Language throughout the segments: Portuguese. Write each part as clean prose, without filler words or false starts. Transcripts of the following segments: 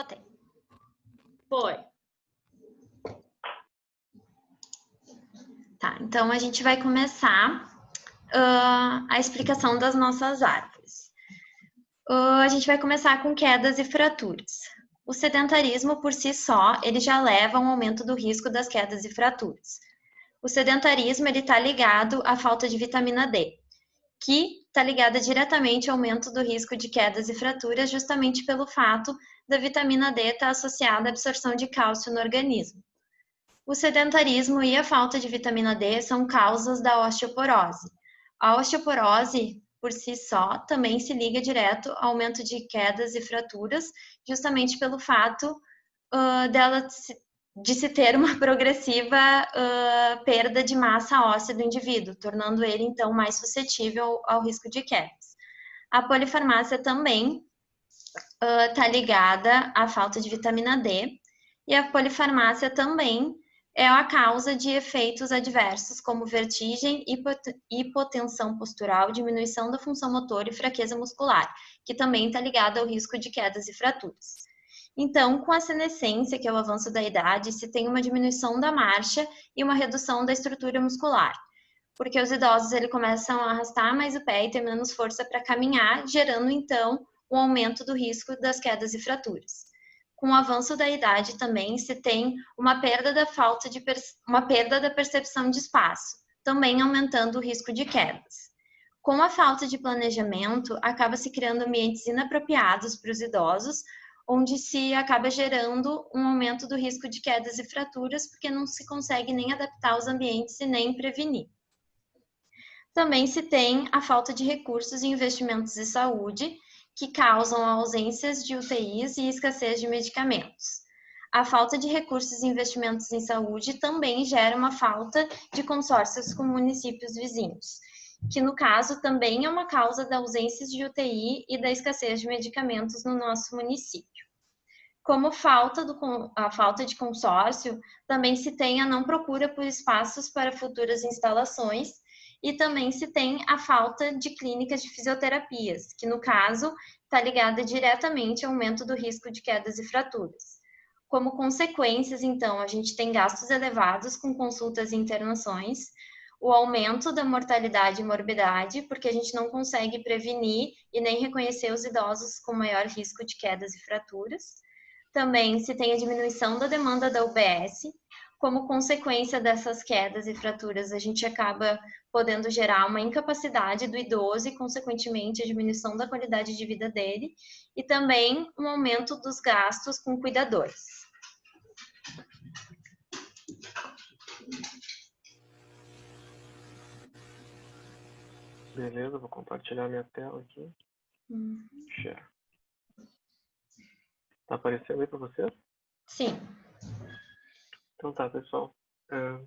Botei. Foi. Tá, então a gente vai começar a explicação das nossas árvores. A gente vai começar com quedas e fraturas. O sedentarismo por si só, ele já leva a um aumento do risco das quedas e fraturas. O sedentarismo, ele está ligado à falta de vitamina D, que está ligada diretamente ao aumento do risco de quedas e fraturas, justamente pelo fato da vitamina D estar associada à absorção de cálcio no organismo. O sedentarismo e a falta de vitamina D são causas da osteoporose. A osteoporose, por si só, também se liga direto ao aumento de quedas e fraturas, justamente pelo fato de se ter uma progressiva perda de massa óssea do indivíduo, tornando ele, então, mais suscetível ao risco de quedas. A polifarmácia também está ligada à falta de vitamina D, e a polifarmácia também é a causa de efeitos adversos como vertigem, hipotensão postural, diminuição da função motora e fraqueza muscular, que também está ligada ao risco de quedas e fraturas. Então, com a senescência, que é o avanço da idade, se tem uma diminuição da marcha e uma redução da estrutura muscular, porque os idosos começam a arrastar mais o pé e ter menos força para caminhar, gerando então um aumento do risco das quedas e fraturas. Com o avanço da idade também se tem uma perda da percepção de espaço, também aumentando o risco de quedas. Com a falta de planejamento, acaba se criando ambientes inapropriados para os idosos, onde se acaba gerando um aumento do risco de quedas e fraturas, porque não se consegue nem adaptar aos ambientes e nem prevenir. Também se tem a falta de recursos e investimentos em saúde, que causam ausências de UTIs e escassez de medicamentos. A falta de recursos e investimentos em saúde também gera uma falta de consórcios com municípios vizinhos, que no caso também é uma causa da ausência de UTI e da escassez de medicamentos no nosso município. Como a falta de consórcio, também se tem a não procura por espaços para futuras instalações, e também se tem a falta de clínicas de fisioterapias, que no caso está ligada diretamente ao aumento do risco de quedas e fraturas. Como consequências, então, a gente tem gastos elevados com consultas e internações, o aumento da mortalidade e morbidade, porque a gente não consegue prevenir e nem reconhecer os idosos com maior risco de quedas e fraturas. Também se tem a diminuição da demanda da UBS. Como consequência dessas quedas e fraturas, a gente acaba podendo gerar uma incapacidade do idoso e, consequentemente, a diminuição da qualidade de vida dele, e também um aumento dos gastos com cuidadores. Beleza, vou compartilhar minha tela aqui. Share. Tá aparecendo aí para vocês? Sim. Então tá, pessoal.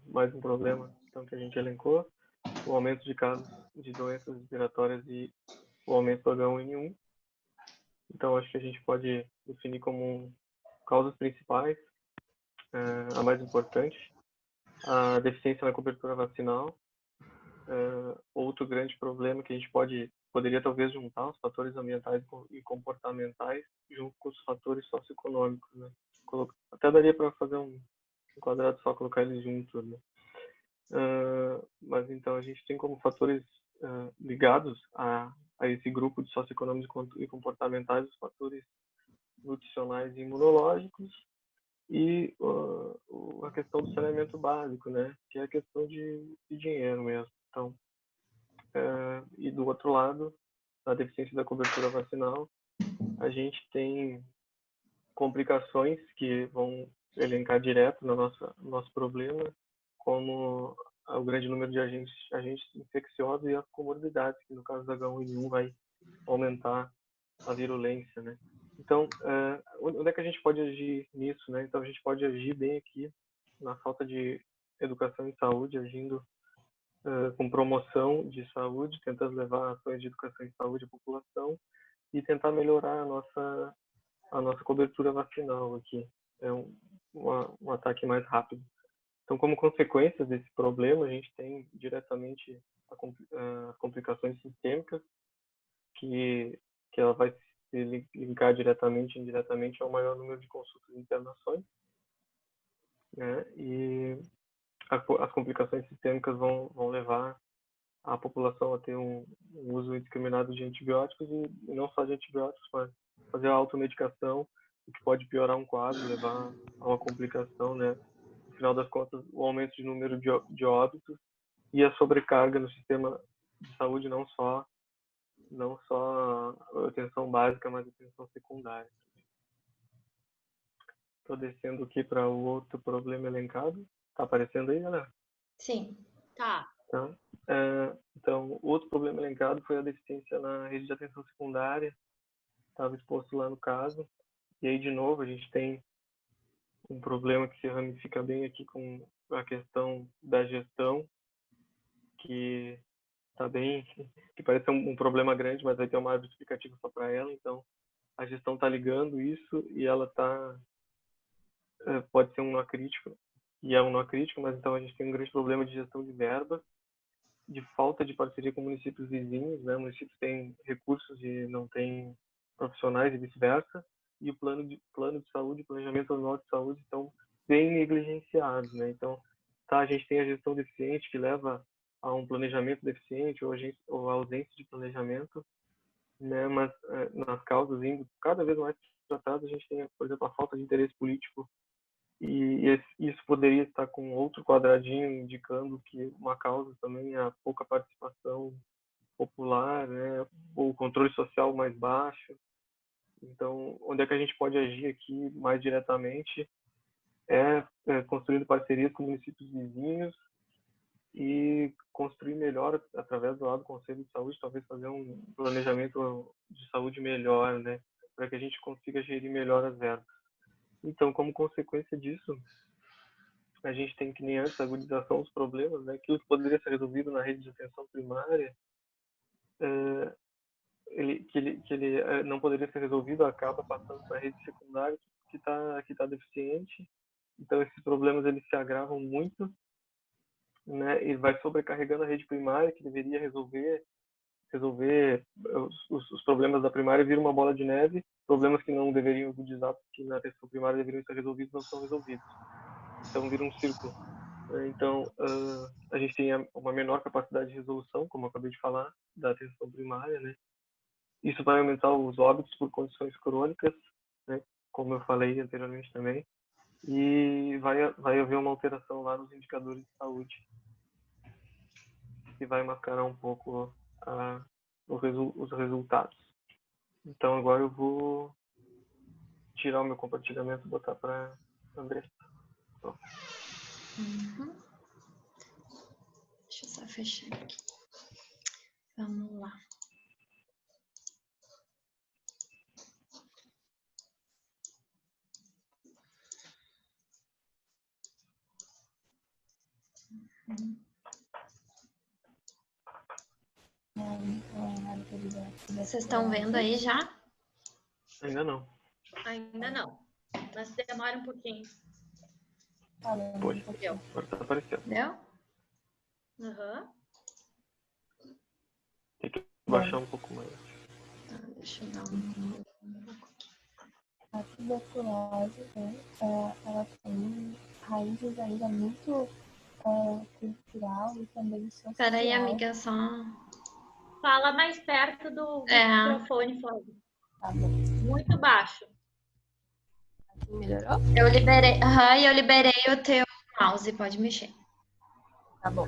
Mais um problema então, que a gente elencou. O aumento de casos de doenças respiratórias e o aumento do H1N1. Então, acho que a gente pode definir como causas principais. A mais importante, a deficiência na cobertura vacinal. Outro grande problema que a gente poderia talvez juntar os fatores ambientais e comportamentais junto com os fatores socioeconômicos, né? Até daria para fazer um quadrado só, colocar eles juntos, né? Mas então a gente tem como fatores ligados a esse grupo de socioeconômicos e comportamentais os fatores nutricionais e imunológicos e a questão do saneamento básico, né? Que é a questão de dinheiro mesmo. Então, e do outro lado, na deficiência da cobertura vacinal, a gente tem complicações que vão elencar direto no nosso problema, como o grande número de agentes infecciosos e as comorbidades, que no caso da H1N1 vai aumentar a virulência, né? Então, onde é que a gente pode agir nisso, né? Então, a gente pode agir bem aqui na falta de educação em saúde, agindo com promoção de saúde, tentando levar ações de educação em saúde à população e tentar melhorar a nossa cobertura vacinal aqui. É um ataque mais rápido. Então, como consequência desse problema, a gente tem diretamente as complicações sistêmicas, que ela vai se linkar diretamente e indiretamente ao maior número de consultas e internações, né? E as complicações sistêmicas vão levar a população a ter um uso indiscriminado de antibióticos e não só de antibióticos, mas fazer a automedicação, o que pode piorar um quadro, levar a uma complicação, né? No final das contas, o aumento de número de óbitos e a sobrecarga no sistema de saúde, não só a atenção básica, mas a atenção secundária. Estou descendo aqui para o outro problema elencado. Está aparecendo aí, galera? Sim. Tá. Tá? Então, outro problema elencado foi a deficiência na rede de atenção secundária. Estava exposto lá no caso. E aí, de novo, a gente tem um problema que se ramifica bem aqui com a questão da gestão, que está bem, que parece um problema grande, mas vai ter uma árvore explicativa só para ela. Então, a gestão está ligando isso e ela pode ser um nó crítico, e é um nó crítico, mas então a gente tem um grande problema de gestão de verba, de falta de parceria com municípios vizinhos, né? Municípios têm recursos e não têm profissionais e vice-versa, e o plano de saúde, planejamento anual de saúde estão bem negligenciados, né? Então, a gente tem a gestão deficiente que leva a um planejamento deficiente ou a ausência de planejamento, né? Mas nas causas indo cada vez mais tratadas, a gente tem, por exemplo, a falta de interesse político, e isso poderia estar com outro quadradinho indicando que uma causa também é a pouca participação popular, né? O controle social mais baixo. Então, onde é que a gente pode agir aqui mais diretamente é construindo parcerias com municípios vizinhos e construir melhor, através do lado do Conselho de Saúde, talvez fazer um planejamento de saúde melhor, né? Para que a gente consiga gerir melhor as verbas. Então, como consequência disso, a gente tem, que nem antes, a agudização dos problemas, né? Aquilo que poderia ser resolvido na rede de atenção primária, ele não poderia ser resolvido, acaba passando para a rede secundária que tá deficiente. Então, esses problemas eles se agravam muito, né? E vai sobrecarregando a rede primária, que deveria resolver os problemas da primária, vira uma bola de neve, problemas que não deveriam agudizar, porque na atenção primária deveriam ser resolvidos, não são resolvidos. Então, vira um círculo. Então, a gente tem uma menor capacidade de resolução, como eu acabei de falar, da atenção primária, né? Isso vai aumentar os óbitos por condições crônicas, né? Como eu falei anteriormente também, e vai haver uma alteração lá nos indicadores de saúde, que vai mascarar um pouco os resultados. Então, agora eu vou tirar o meu compartilhamento e botar para André. Uhum. Deixa eu só fechar aqui. Vamos lá. Vocês estão vendo aí já? Ainda não. Ainda não. Mas demora um pouquinho. Pode. Deu. Agora tá aparecendo. Deu? Uhum. Tem que baixar um pouco mais. Tá, deixa eu dar um... A tuberculose, né, ela tem raízes ainda muito cultural e também social. Peraí, amiga, só... Fala mais perto do É. microfone, Flávio. Tá bom. Muito baixo. Assim melhorou? Eu liberei o teu mouse, pode mexer. Tá bom.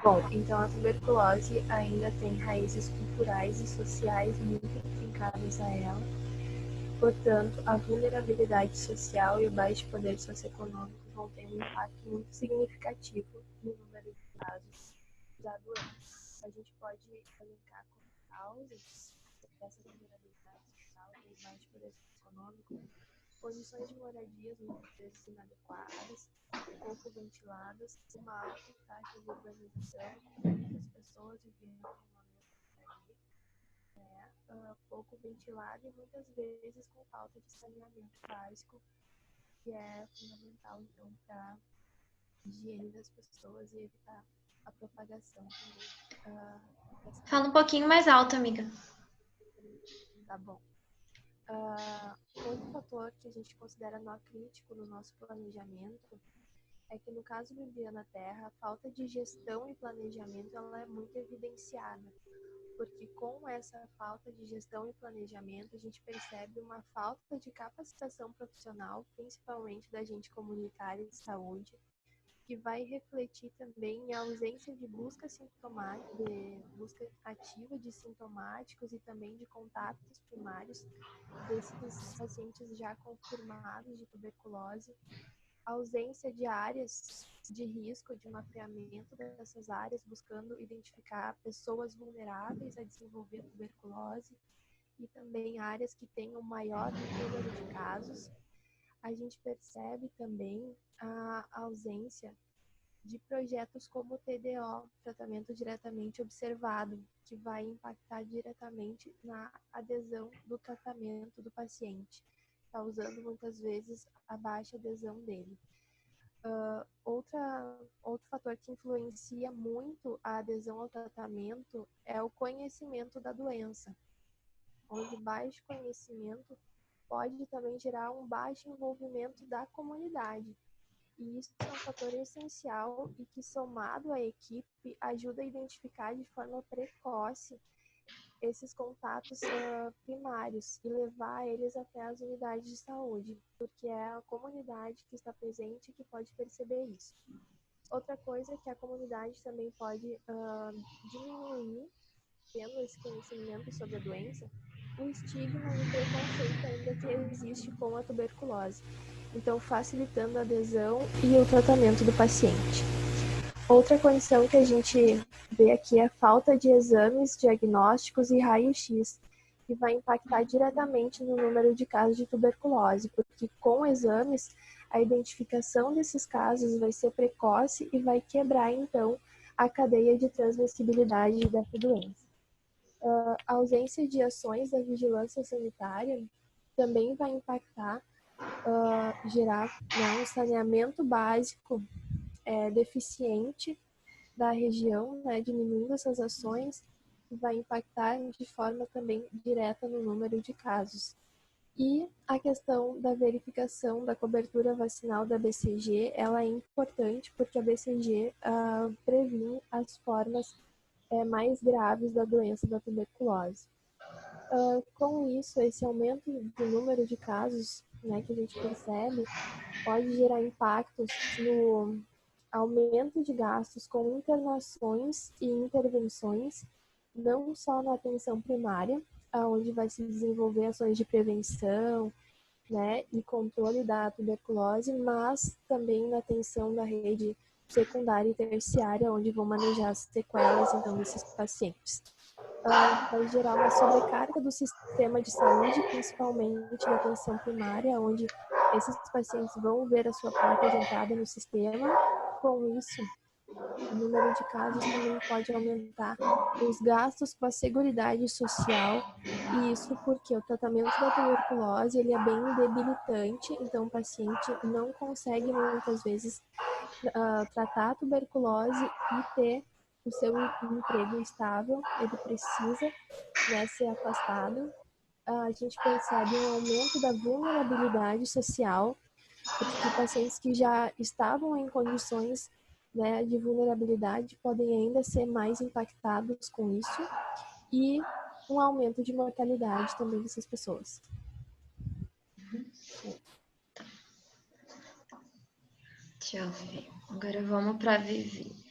Bom, então a tuberculose ainda tem raízes culturais e sociais muito intrincadas a ela. Portanto, a vulnerabilidade social e o baixo poder socioeconômico vão ter um impacto muito significativo no número de casos da doença. A gente pode elencar como causas dessa vulnerabilidade social e baixo poder socioeconômico condições de moradias muitas vezes inadequadas, pouco ventiladas, uma alta taxa de urbanização, muitas pessoas vivendo de uma mesma moradia, pouco ventilada e muitas vezes com falta de saneamento básico, que é fundamental então para a higiene das pessoas e evitar a propagação também. Fala um pouquinho mais alto, amiga. Tá bom. Outro fator que a gente considera nó crítico no nosso planejamento é que no caso do Viana Terra, a falta de gestão e planejamento ela é muito evidenciada, porque com essa falta de gestão e planejamento a gente percebe uma falta de capacitação profissional, principalmente da agente comunitária de saúde, que vai refletir também em ausência de busca sintomática, de busca ativa de sintomáticos e também de contatos primários desses pacientes já confirmados de tuberculose, ausência de áreas de risco, de mapeamento dessas áreas, buscando identificar pessoas vulneráveis a desenvolver tuberculose e também áreas que tenham maior número de casos. A gente percebe também a ausência de projetos como o TDO, tratamento diretamente observado, que vai impactar diretamente na adesão do tratamento do paciente, causando muitas vezes a baixa adesão dele. Outro fator que influencia muito a adesão ao tratamento é o conhecimento da doença, onde baixo conhecimento pode também gerar um baixo envolvimento da comunidade. E isso é um fator essencial e que, somado à equipe, ajuda a identificar de forma precoce esses contatos primários e levar eles até as unidades de saúde, porque é a comunidade que está presente que pode perceber isso. Outra coisa é que a comunidade também pode diminuir, tendo esse conhecimento sobre a doença, o estigma e o preconceito ainda que existe com a tuberculose, então facilitando a adesão e o tratamento do paciente. Outra condição que a gente vê aqui é a falta de exames diagnósticos e raio-x, que vai impactar diretamente no número de casos de tuberculose, porque com exames, a identificação desses casos vai ser precoce e vai quebrar, então, a cadeia de transmissibilidade dessa doença. A ausência de ações da vigilância sanitária também vai impactar, gerar um saneamento básico deficiente da região, né, diminuindo essas ações, vai impactar de forma também direta no número de casos. E a questão da verificação da cobertura vacinal da BCG, ela é importante porque a BCG previne as formas mais graves da doença da tuberculose. Com isso, esse aumento do número de casos, né, que a gente percebe, pode gerar impactos no aumento de gastos com internações e intervenções, não só na atenção primária, onde vai se desenvolver ações de prevenção, né, e controle da tuberculose, mas também na atenção da rede secundária e terciária, onde vão manejar as sequelas, então, desses pacientes. Vai gerar uma sobrecarga do sistema de saúde, principalmente da atenção primária, onde esses pacientes vão ver a sua porta de entrada no sistema. Com isso, o número de casos também pode aumentar os gastos com a Seguridade Social, e isso porque o tratamento da tuberculose ele é bem debilitante, então o paciente não consegue muitas vezes tratar a tuberculose e ter o seu emprego estável, ele precisa, né, ser afastado. A gente percebe um aumento da vulnerabilidade social, porque pacientes que já estavam em condições, né, de vulnerabilidade podem ainda ser mais impactados com isso, e um aumento de mortalidade também dessas pessoas. Deixa eu ver. Agora vamos para a Vivi.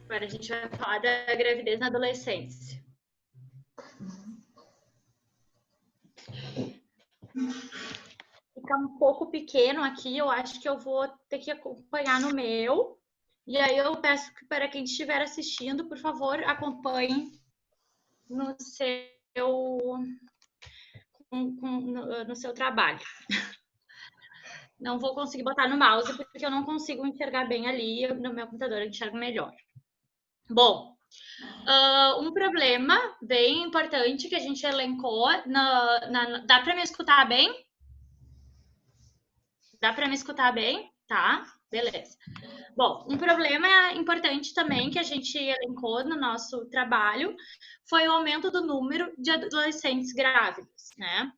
Agora a gente vai falar da gravidez na adolescência. Fica um pouco pequeno aqui, eu acho que eu vou ter que acompanhar no meu. E aí eu peço que para quem estiver assistindo, por favor, acompanhe no seu trabalho. Não vou conseguir botar no mouse porque eu não consigo enxergar bem ali, no meu computador eu enxergo melhor. Bom, um problema bem importante que a gente elencou, dá para me escutar bem? Dá para me escutar bem? Tá, Beleza. Bom, um problema importante também que a gente elencou no nosso trabalho foi o aumento do número de adolescentes grávidos, né?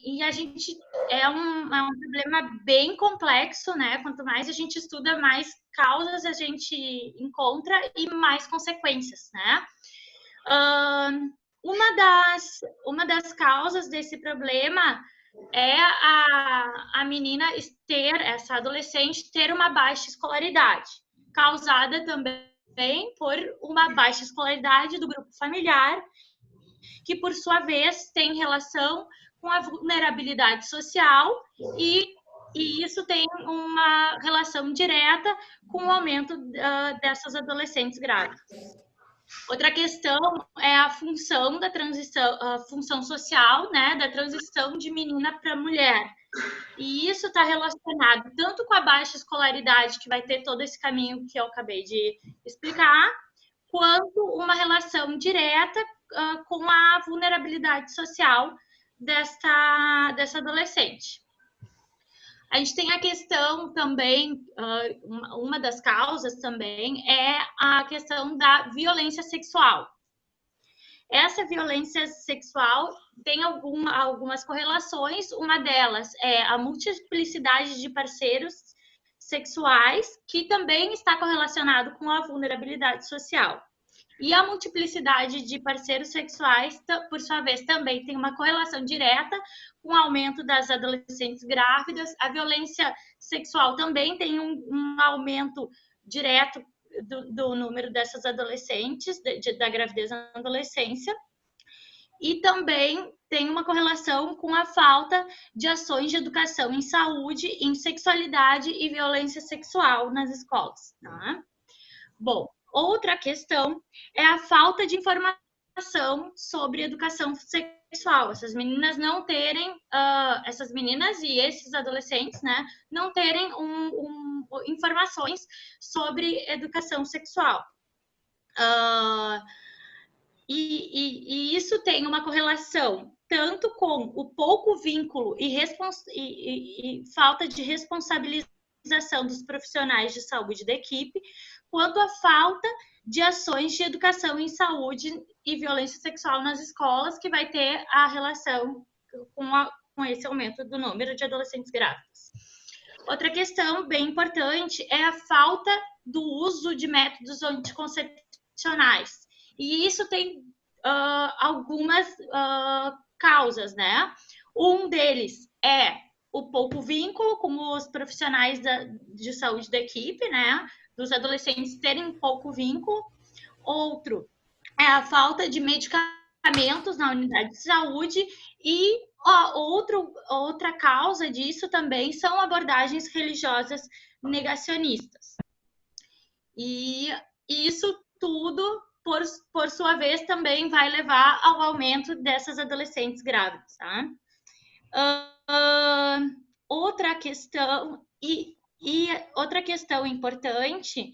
E a gente é um problema bem complexo, né? Quanto mais a gente estuda, mais causas a gente encontra e mais consequências, né? Uma das causas desse problema é a menina essa adolescente ter uma baixa escolaridade, causada também por uma baixa escolaridade do grupo familiar, que por sua vez tem relação com a vulnerabilidade social e isso tem uma relação direta com o aumento dessas adolescentes grávidas. Outra questão é a função da transição, a função social, né, da transição de menina para mulher. E isso está relacionado tanto com a baixa escolaridade, que vai ter todo esse caminho que eu acabei de explicar, quanto uma relação direta com a vulnerabilidade social dessa adolescente. A gente tem a questão também, uma das causas também é a questão da violência sexual. Essa violência sexual tem algumas correlações, uma delas é a multiplicidade de parceiros sexuais, que também está correlacionado com a vulnerabilidade social. E a multiplicidade de parceiros sexuais, por sua vez, também tem uma correlação direta com o aumento das adolescentes grávidas. A violência sexual também tem um aumento direto do número dessas adolescentes, da gravidez na adolescência. E também tem uma correlação com a falta de ações de educação em saúde, em sexualidade e violência sexual nas escolas. Tá? Bom, outra questão é a falta de informação sobre educação sexual. Essas meninas não terem, essas meninas e esses adolescentes, né, não terem informações sobre educação sexual. E isso tem uma correlação tanto com o pouco vínculo e falta de responsabilização dos profissionais de saúde da equipe, quanto a falta de ações de educação em saúde e violência sexual nas escolas, que vai ter a relação com esse aumento do número de adolescentes grávidas. Outra questão bem importante é a falta do uso de métodos anticoncepcionais. E isso tem algumas causas, né? Um deles é o pouco vínculo com os profissionais de saúde da equipe, né? Dos adolescentes terem pouco vínculo. Outro é a falta de medicamentos na unidade de saúde e outra causa disso também são abordagens religiosas negacionistas. E isso tudo, por sua vez, também vai levar ao aumento dessas adolescentes grávidas, tá? Outra questão outra questão importante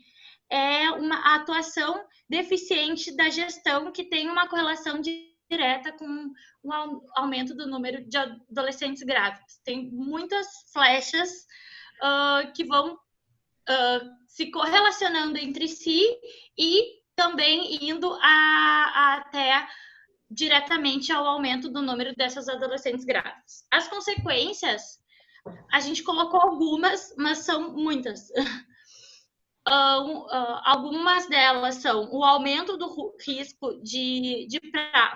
é a atuação deficiente da gestão, que tem uma correlação direta com o aumento do número de adolescentes grávidos. Tem muitas flechas que vão se correlacionando entre si e também indo até diretamente ao aumento do número dessas adolescentes grávidas. As consequências, a gente colocou algumas, mas são muitas. Algumas delas são o aumento do risco de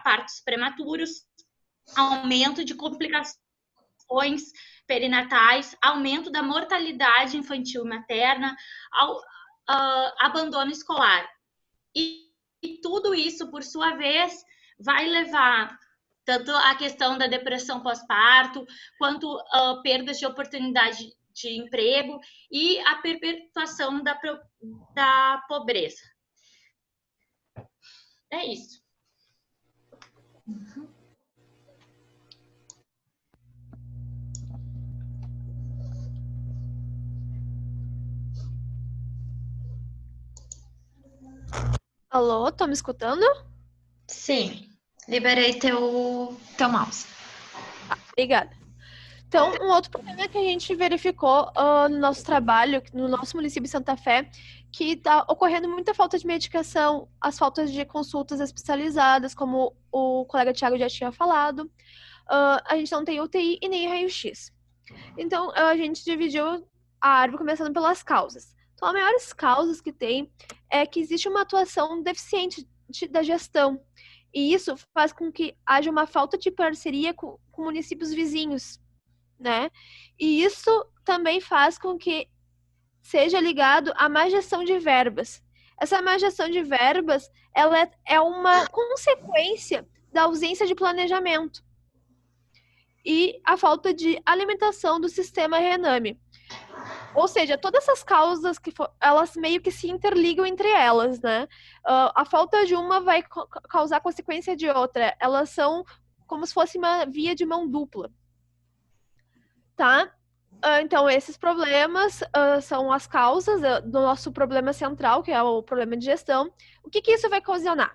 partos prematuros, aumento de complicações perinatais, aumento da mortalidade infantil e materna, abandono escolar. E tudo isso, por sua vez, vai levar tanto a questão da depressão pós-parto, quanto perdas de oportunidade de emprego e a perpetuação da pobreza. É isso. Alô, tá me escutando? Sim. Liberei teu mouse. Obrigada. Então, um outro problema que a gente verificou no nosso trabalho, no nosso município de Santa Fé, que está ocorrendo muita falta de medicação, as faltas de consultas especializadas, como o colega Thiago já tinha falado. A gente não tem UTI e nem raio-x. Então, a gente dividiu a árvore começando pelas causas. Então, as maiores causas que tem é que existe uma atuação deficiente da gestão. E isso faz com que haja uma falta de parceria com municípios vizinhos, né? E isso também faz com que seja ligado à má gestão de verbas. Essa má gestão de verbas, ela é uma consequência da ausência de planejamento e a falta de alimentação do sistema Rename. Ou seja, todas essas causas, elas meio que se interligam entre elas, né? A falta de uma vai causar consequência de outra. Elas são como se fosse uma via de mão dupla. Tá? Então, esses problemas são as causas do nosso problema central, que é o problema de gestão. O que isso vai ocasionar?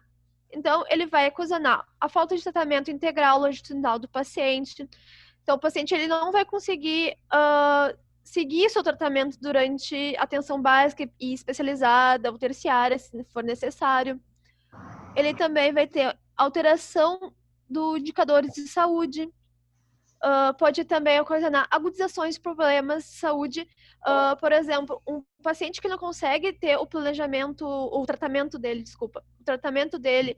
Então, ele vai ocasionar a falta de tratamento integral longitudinal do paciente. Então, o paciente ele não vai conseguir seguir seu tratamento durante atenção básica e especializada ou terciária, se for necessário. Ele também vai ter alteração dos indicadores de saúde. Pode também ocasionar agudizações de problemas de saúde. Por exemplo, um paciente que não consegue ter o tratamento dele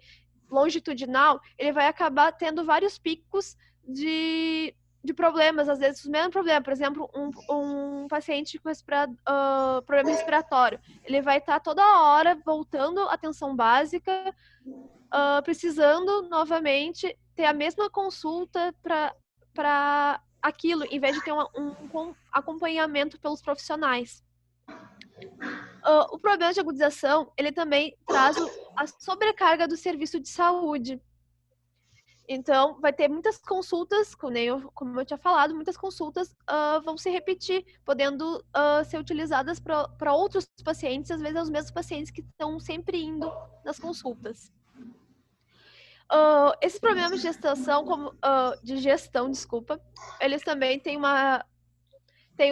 longitudinal, ele vai acabar tendo vários picos de problemas, às vezes o mesmo problema. Por exemplo, um paciente com problema respiratório, ele vai estar toda hora voltando à atenção básica, precisando novamente ter a mesma consulta para aquilo, em vez de ter um acompanhamento pelos profissionais. O problema de agudização, ele também traz a sobrecarga do serviço de saúde. Então, vai ter muitas consultas, como eu tinha falado, muitas consultas vão se repetir, podendo ser utilizadas para outros pacientes, às vezes os mesmos pacientes que estão sempre indo nas consultas. Esses problemas de gestão, eles também têm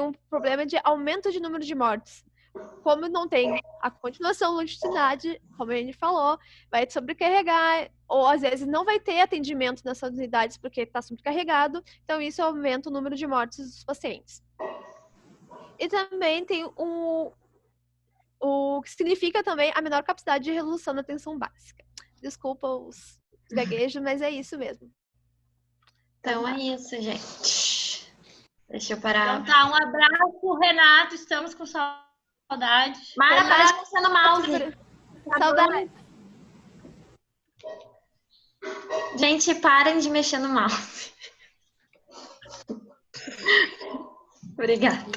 um problema de aumento de número de mortes. Como não tem a continuação longitudinal, como a gente falou, vai sobrecarregar, ou às vezes não vai ter atendimento nessas unidades porque está sobrecarregado, então isso aumenta o número de mortes dos pacientes. E também tem o que significa também a menor capacidade de resolução da atenção básica. Desculpa os gaguejos, mas é isso mesmo. Então é isso, gente. Deixa eu parar. Então tá, um abraço, Renato. Estamos com saudade. Mara, para de mexer no mouse. Saudade. Gente, parem de mexer no mouse. Obrigada.